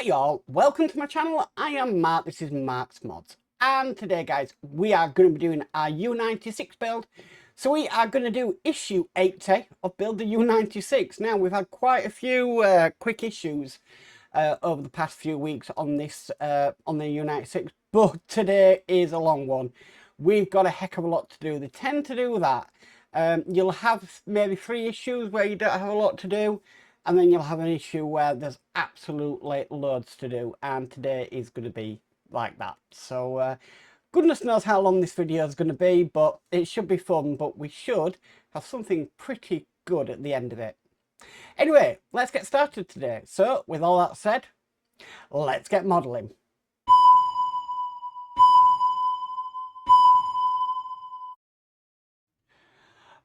Hi all, welcome to my channel. I am Mark, this is Mark's Mods, and today guys we are going to be doing our U96 build. So we are going to do issue 80 of Build the U96. Now we've had quite a few quick issues over the past few weeks on this on the U96, but today is a long one. We've got a heck of a lot to do. They tend to do that. You'll have maybe 3 issues where you don't have a lot to do, and then you'll have an issue where there's absolutely loads to do, and today is going to be like that. So goodness knows how long this video is going to be, but it should be fun. But we should have something pretty good at the end of it. Anyway, let's get started today. So with all that said, let's get modelling.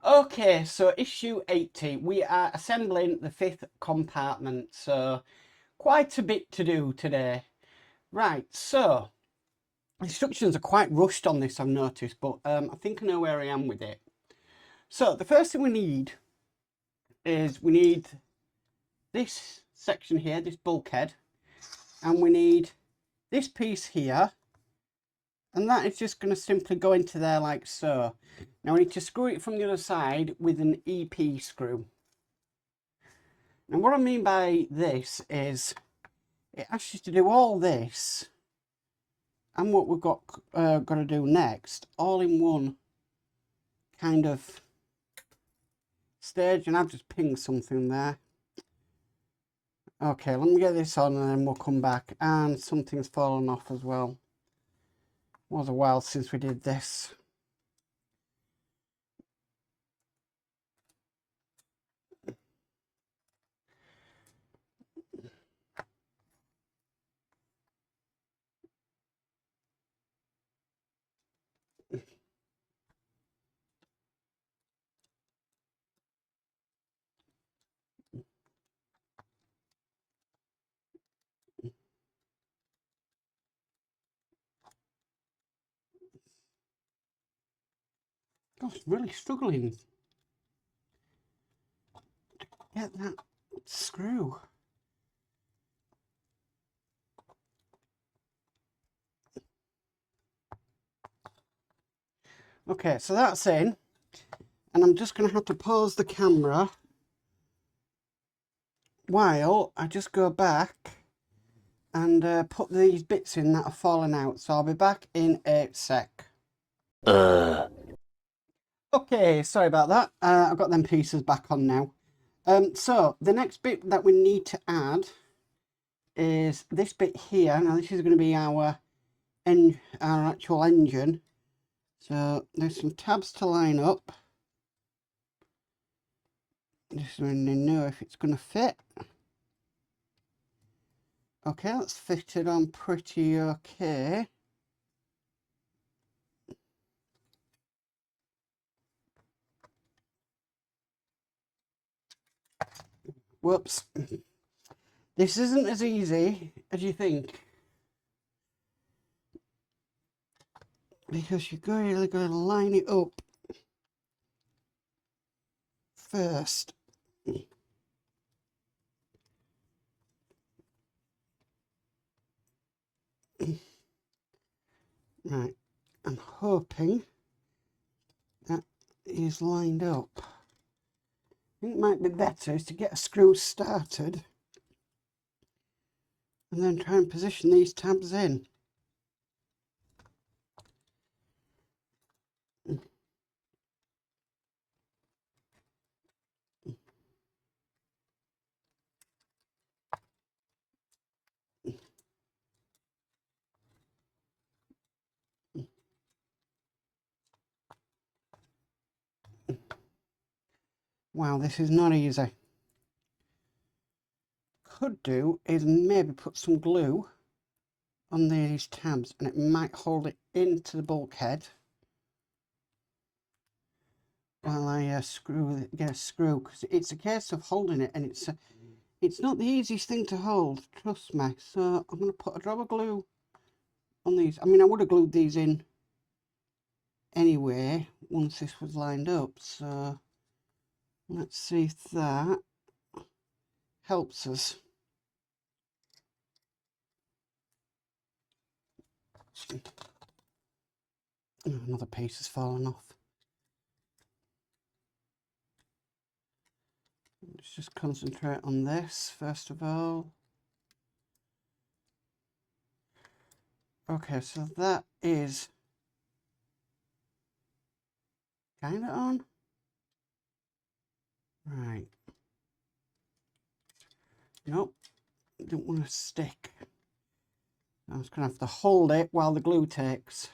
Okay, so issue 80, we are assembling the 5th compartment, so quite a bit to do today. Right, so instructions are quite rushed on this, I've noticed, but I think I know where I am with it. So the first thing we need is this section here, this bulkhead, and we need this piece here, and that is just going to simply go into there like so. Now we need to screw it from the other side with an EP screw. Now what I mean by this is it asks you to do all this and what we've got to do next all in one kind of stage, and I've just pinged something there. Okay, let me get this on and then we'll come back, and something's fallen off as well. It was a while since we did this. Gosh, really struggling to get that screw. Okay, so that's in, and I'm just going to have to pause the camera while I just go back and put these bits in that are falling out. So I'll be back in a sec. Okay, sorry about that. I've got them pieces back on now. So the next bit that we need to add is this bit here. Now this is going to be our actual engine. So there's some tabs to line up. Just when you know if it's going to fit. Okay, that's fitted on pretty okay. Whoops. This isn't as easy as you think, because you're really going to line it up first. Right, I'm hoping that is lined up. I think it might be better is to get a screw started and then try and position these tabs in. Wow, this is not easy. Could do is maybe put some glue on these tabs and it might hold it into the bulkhead while I get a screw, because it's a case of holding it, and it's not the easiest thing to hold, trust me. So I'm going to put a drop of glue on these. I mean, I would have glued these in anyway once this was lined up, so let's see if that helps us. Oh, another piece has fallen off. Let's just concentrate on this first of all. Okay, so that is kind of on. Right. Nope, don't want to stick. I'm just going to have to hold it while the glue takes.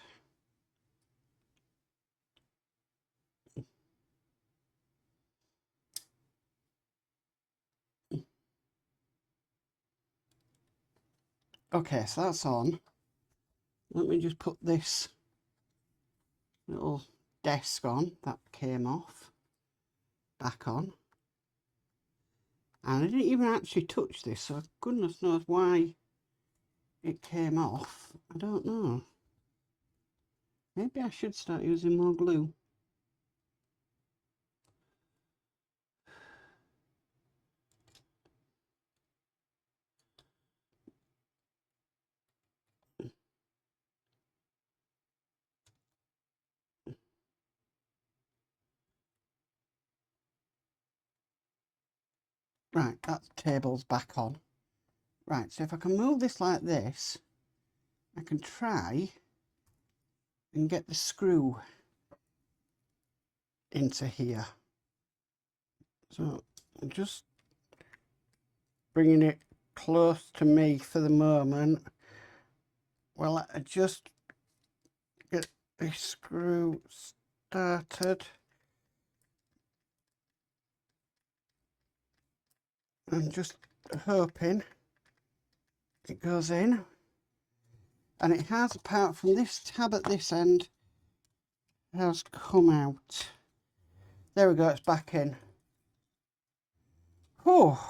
Okay, so that's on. Let me just put this little desk on that came off back on. And I didn't even actually touch this, so goodness knows why it came off. I don't know. Maybe I should start using more glue. Right, that table's back on. Right, so if I can move this like this, I can try and get the screw into here. So I'm just bringing it close to me for the moment. Well, I just get this screw started. I'm just hoping it goes in. And it has, apart from this tab at this end, has come out. There we go, it's back in. Oh,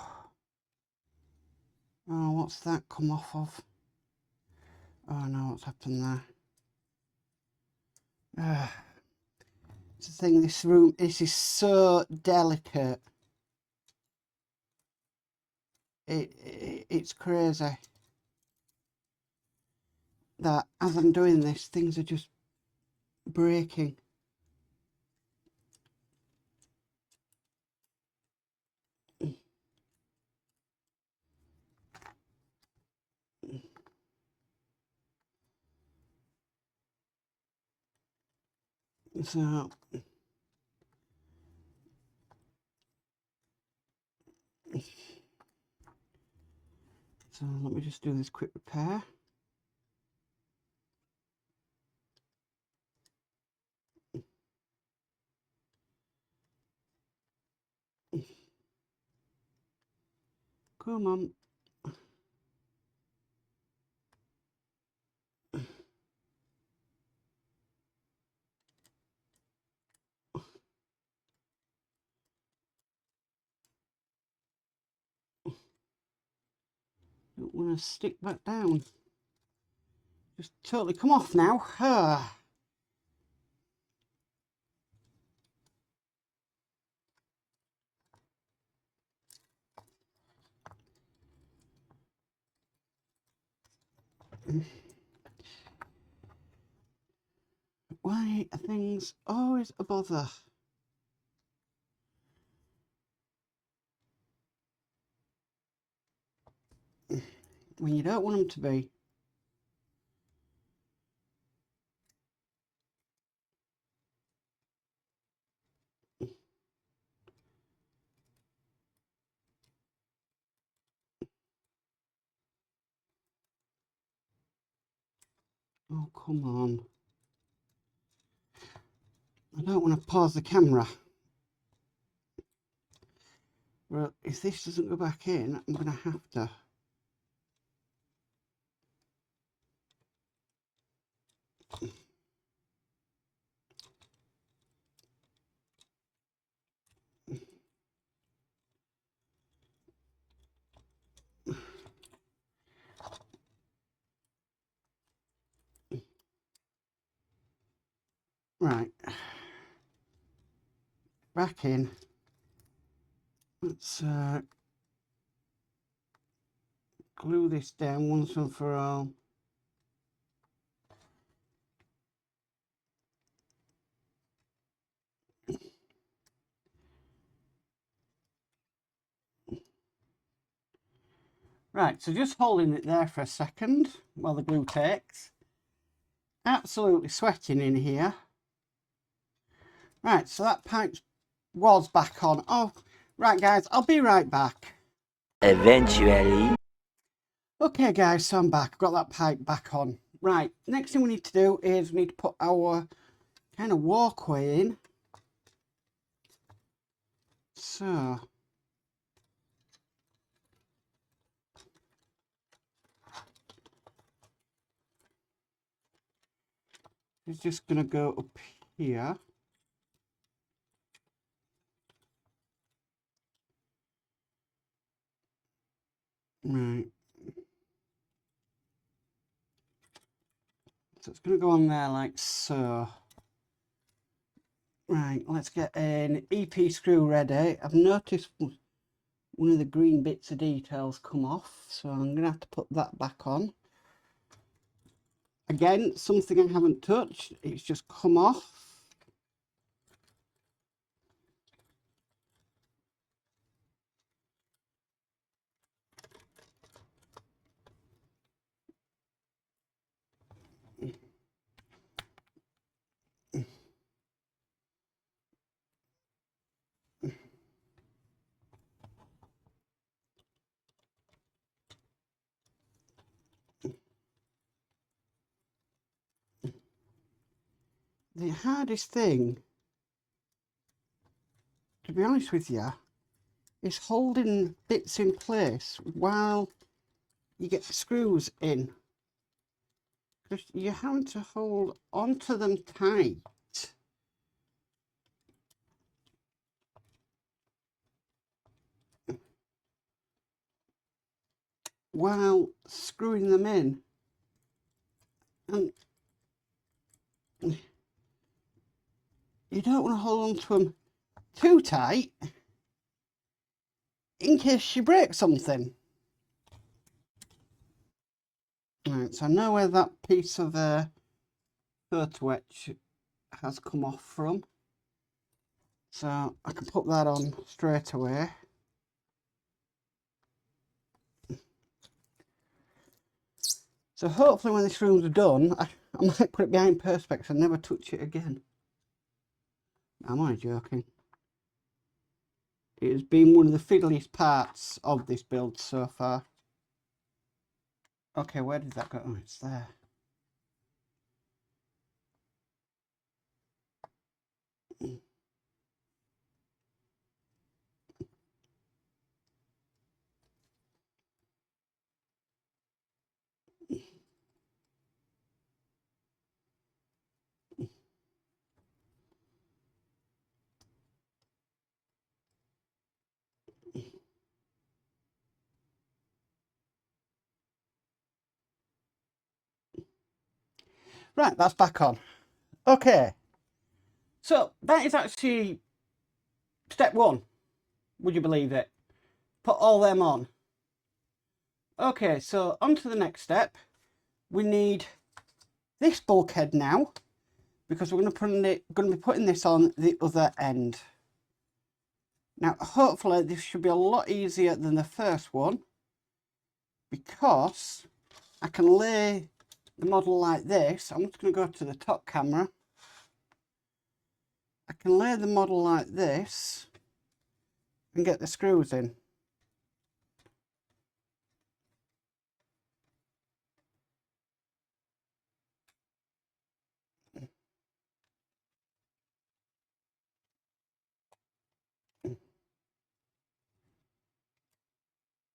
what's that come off of? Oh no, what's happened there? It's the thing, this room, this is so delicate. It's crazy that as I'm doing this, things are just breaking. So let me just do this quick repair. Come on. Don't want to stick back down. Just totally come off now. Why are things always a bother? When you don't want them to be. Oh, come on. I don't want to pause the camera. Well, if this doesn't go back in, I'm going to have to. Right. Back in. Let's glue this down once and for all. Right, so just holding it there for a second while the glue takes. Absolutely sweating in here. Right, so that pipe was back on. Oh, right guys, I'll be right back. Eventually. Okay guys, so I'm back. I've got that pipe back on. Right, next thing we need to do is we need to put our kind of walkway in. So it's just going to go up here. Right. So it's going to go on there like so. Right, let's get an EP screw ready. I've noticed one of the green bits of details come off, so I'm going to have to put that back on. Again, something I haven't touched, it's just come off. The hardest thing, to be honest with you, is holding bits in place while you get the screws in. Because you're having to hold onto them tight while screwing them in. And you don't want to hold on to them too tight in case you break something. Right, so I know where that piece of photo etch has come off from. So I can put that on straight away. So hopefully when this room's done, I might put it behind Perspex and never touch it again. I'm only joking. It has been one of the fiddliest parts of this build so far. Okay, where did that go? Oh, it's there. Right, that's back on. Okay. So that is actually step one. Would you believe it? Put all them on. Okay, so on to the next step. We need this bulkhead now, because we're going to be putting this on the other end. Now, hopefully this should be a lot easier than the first one, because I can lay the model like this. I'm just going to go to the top camera. I can lay the model like this and get the screws in.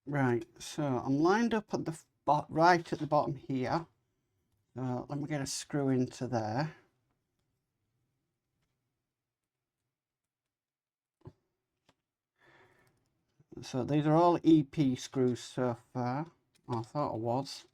Right, so I'm lined up at the right at the bottom here. So let me get a screw into there. So these are all EP screws so far. Oh, I thought I was.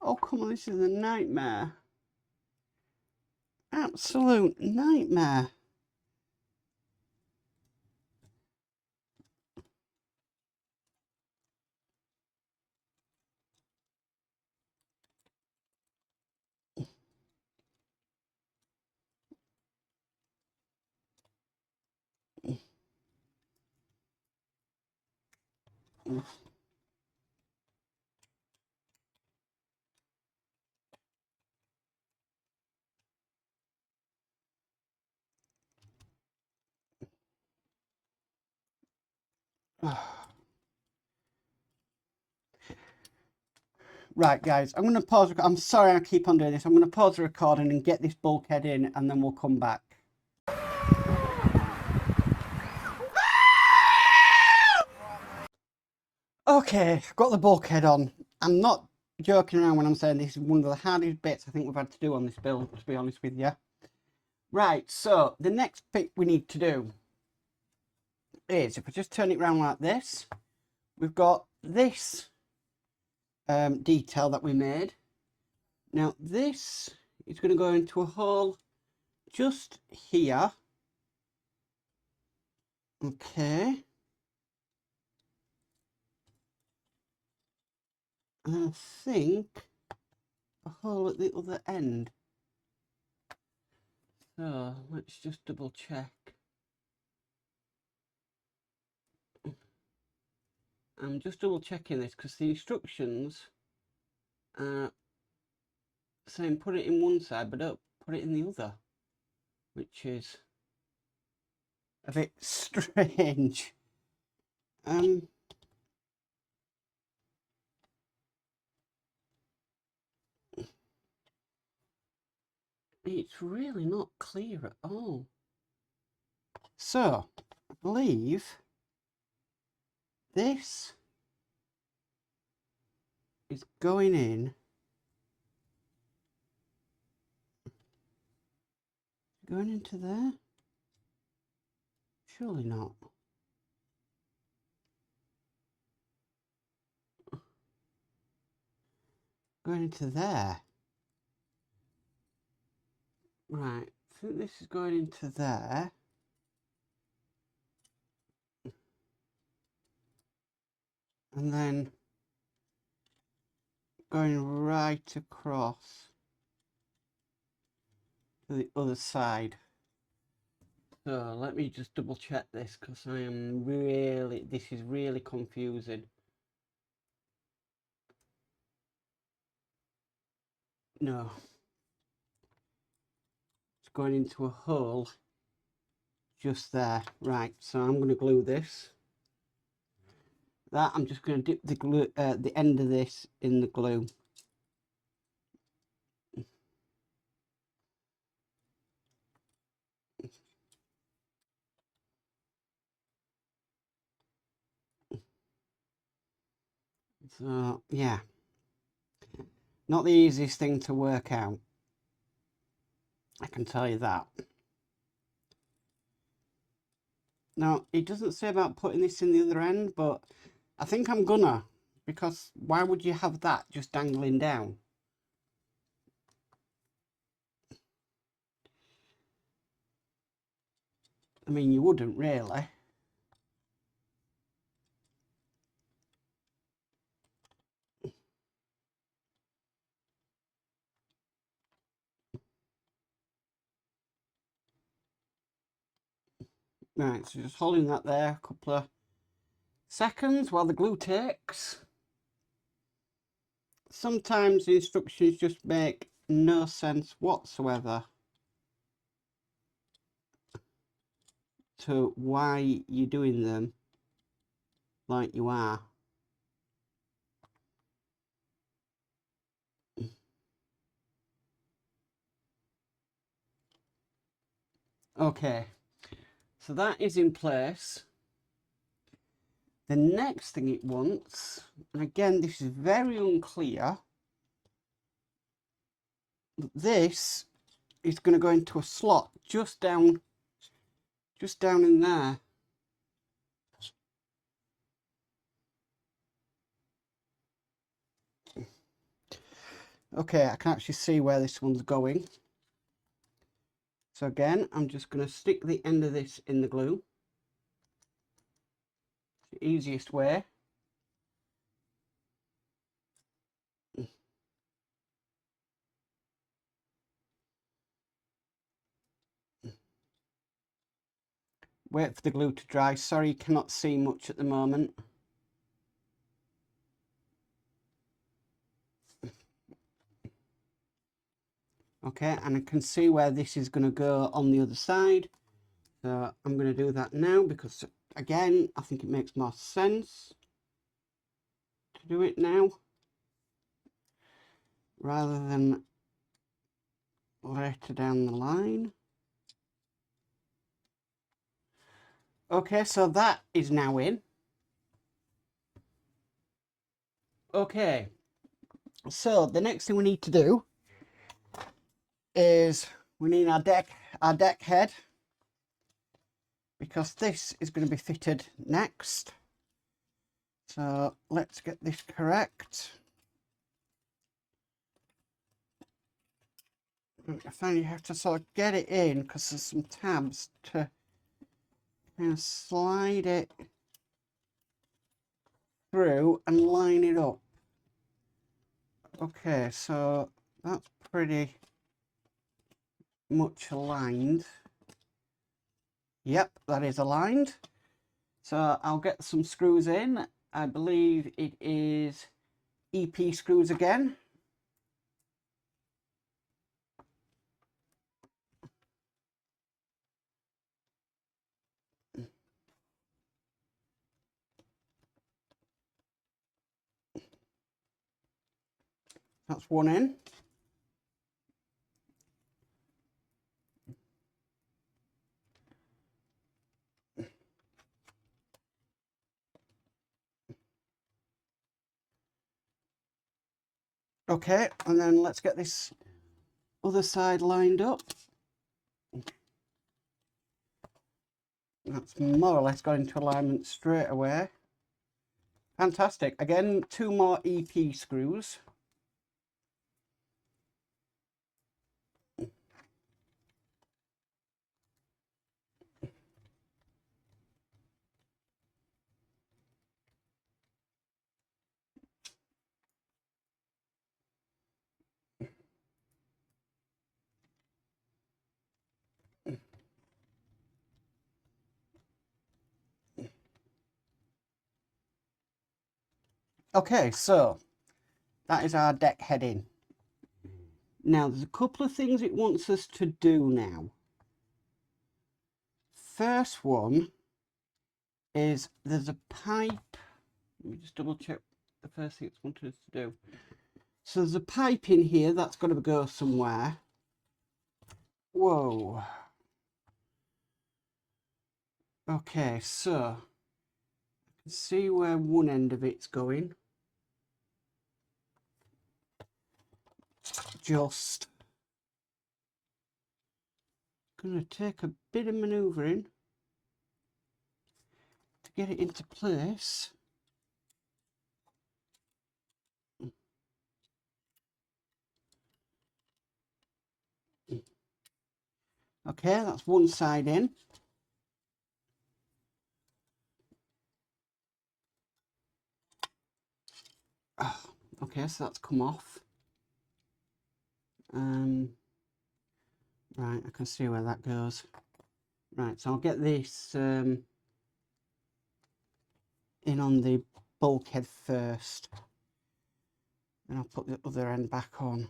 Oh, come on, this is a nightmare. Absolute nightmare. Right, guys, I'm going to pause. I'm sorry I keep on doing this. I'm going to pause the recording and get this bulkhead in, and then we'll come back. Okay, got the bulkhead on. I'm not joking around when I'm saying this is one of the hardest bits I think we've had to do on this build, to be honest with you. Right, so the next bit we need to do is, if I just turn it around like this, we've got this detail that we made. Now this is going to go into a hole just here. Okay. And I think a hole at the other end. So let's just double check. I'm just double checking this because the instructions are saying put it in one side but don't put it in the other, which is a bit strange. It's really not clear at all. So I believe this is going in. Going into there? Surely not. Going into there. Right, I think this is going into there. And then going right across to the other side. So let me just double check this because I am really, this is really confusing. No. It's going into a hole just there. Right, so I'm going to glue this. That I'm just going to dip the glue, the end of this in the glue. So yeah, not the easiest thing to work out, I can tell you that. Now it doesn't say about putting this in the other end, but I think I'm gonna, because why would you have that just dangling down? I mean, you wouldn't really. Right, so just holding that there a couple of seconds while the glue takes. Sometimes the instructions just make no sense whatsoever to why you're doing them like you are. Okay, so that is in place. The next thing it wants, and again this is very unclear, this is going to go into a slot just down in there. Okay, I can actually see where this one's going. So again, I'm just going to stick the end of this in the glue. The easiest way. Wait for the glue to dry. Sorry you cannot see much at the moment. Okay, and I can see where this is going to go on the other side. So I'm going to do that now because, again, I think it makes more sense to do it now rather than later down the line. Okay, so that is now in. Okay, so the next thing we need to do is we need our deck head, because this is going to be fitted next. So let's get this correct. I find you have to sort of get it in because there's some tabs to kind of slide it through and line it up. Okay, so that's pretty much aligned. Yep, that is aligned. So I'll get some screws in. I believe it is EP screws again. That's one in. Okay, and then let's get this other side lined up. That's more or less got into alignment straight away. Fantastic. Again, 2 more EP screws. Okay, so that is our deck head in. Now, there's a couple of things it wants us to do now. First one is there's a pipe. Let me just double check the first thing it's wanted us to do. So there's a pipe in here that's got to go somewhere. Whoa. Okay, so I can see where one end of it's going. Just gonna take a bit of manoeuvring to get it into place. Okay, that's one side in. Oh, okay, so that's come off. Right, I can see where that goes. Right, so I'll get this in on the bulkhead first. Then I'll put the other end back on.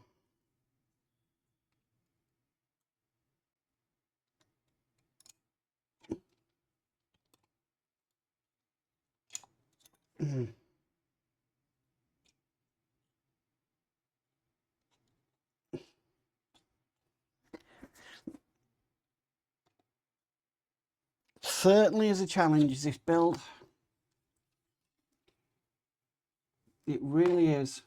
Certainly is a challenge, is this build. It really is.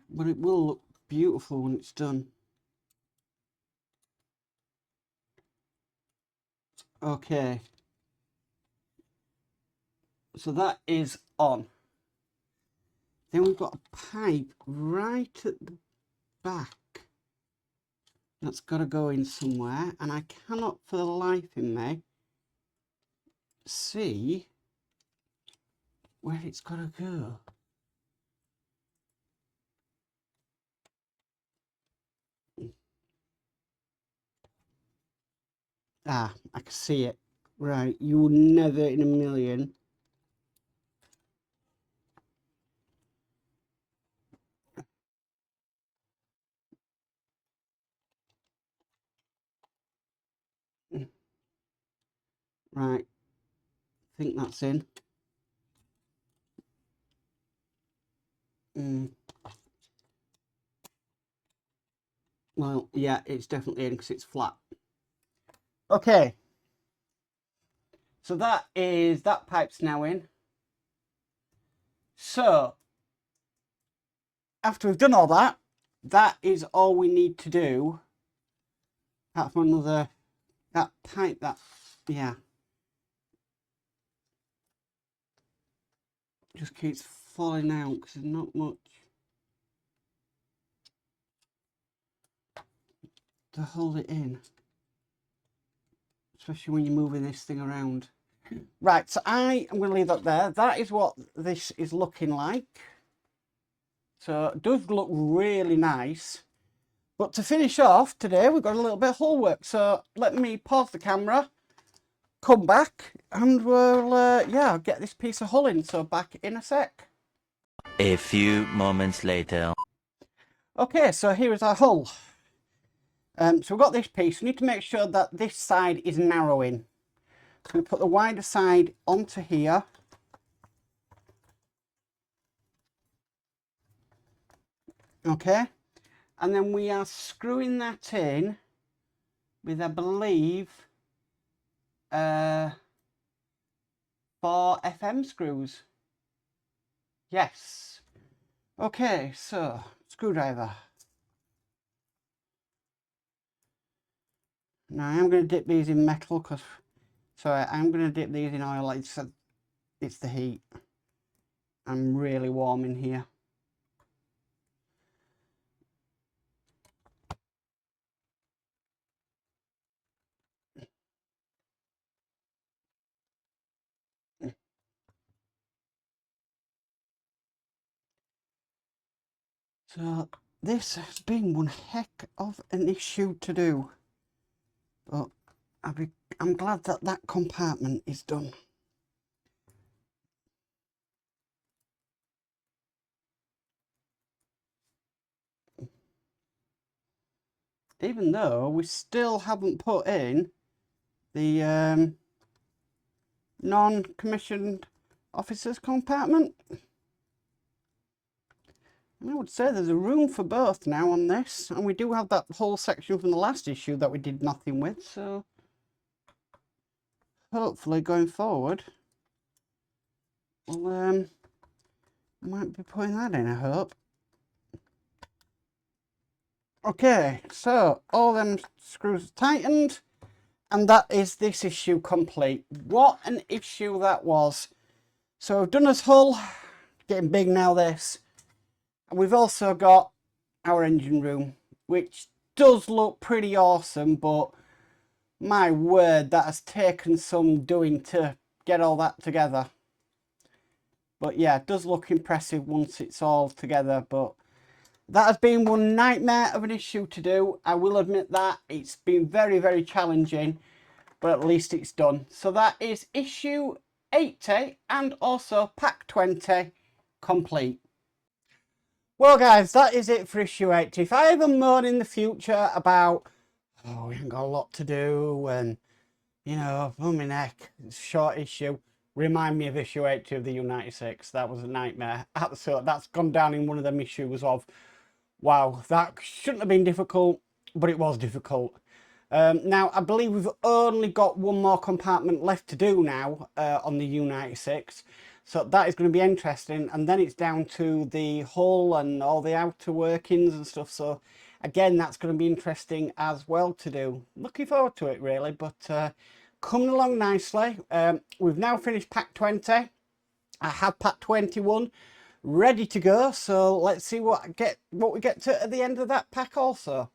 But it will look beautiful when it's done. Okay. So that is on. Then we've got a pipe right at the back. That's got to go in somewhere. And I cannot for the life in me see where it's got to go. Ah, I can see it. Right, you would never in a million. Right, I think that's in. Well, yeah, it's definitely in because it's flat. Okay. So that pipe's now in. So after we've done all that, that is all we need to do. Apart from another, that pipe, yeah. Just keeps falling out because there's not much to hold it in. Especially when you're moving this thing around. Right, so I am going to leave that there. That is what this is looking like. So it does look really nice. But to finish off today, we've got a little bit of hull work. So let me pause the camera, come back, and we'll, yeah, get this piece of hull in. So back in a sec. A few moments later. Okay, so here is our hull. So we've got this piece. We need to make sure that this side is narrowing. So we put the wider side onto here. Okay, and then we are screwing that in with, I believe, 4 FM screws. Yes. Okay, so screwdriver. Now I am going to dip these in metal because, sorry, I'm going to dip these in oil. It's the heat. I'm really warm in here. So this has been one heck of an issue to do, but I'm glad that that compartment is done. Even though we still haven't put in the non-commissioned officers compartment. I would say there's a room for both now on this, and we do have that whole section from the last issue that we did nothing with, so hopefully going forward we'll might be putting that in, I hope. Okay, so all them screws tightened, and that is this issue complete. What an issue that was. So we've done this hull, getting big now this. And we've also got our engine room, which does look pretty awesome, but my word, that has taken some doing to get all that together. But yeah, it does look impressive once it's all together, but that has been one nightmare of an issue to do. I will admit that. It's been very, very challenging, but at least it's done. So that is issue 80 and also pack 20 complete. Well guys, that is it for issue 80. If I ever moan in the future about, oh, we haven't got a lot to do and, you know, oh my neck, it's a short issue, remind me of issue 80 of the U96. That was a nightmare. So that's gone down in one of them issues of, wow, that shouldn't have been difficult, but it was difficult. Now, I believe we've only got one more compartment left to do now on the U96. So that is going to be interesting. And then it's down to the hull and all the outer workings and stuff. So again, that's going to be interesting as well to do. Looking forward to it, really. But coming along nicely. We've now finished pack 20. I have pack 21 ready to go. So let's see what we get to at the end of that pack also.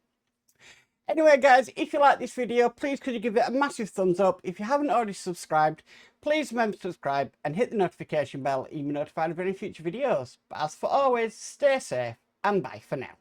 Anyway guys, if you like this video, please could you give it a massive thumbs up. If you haven't already subscribed, please remember to subscribe and hit the notification bell to be notified of any future videos. But as for always, stay safe and bye for now.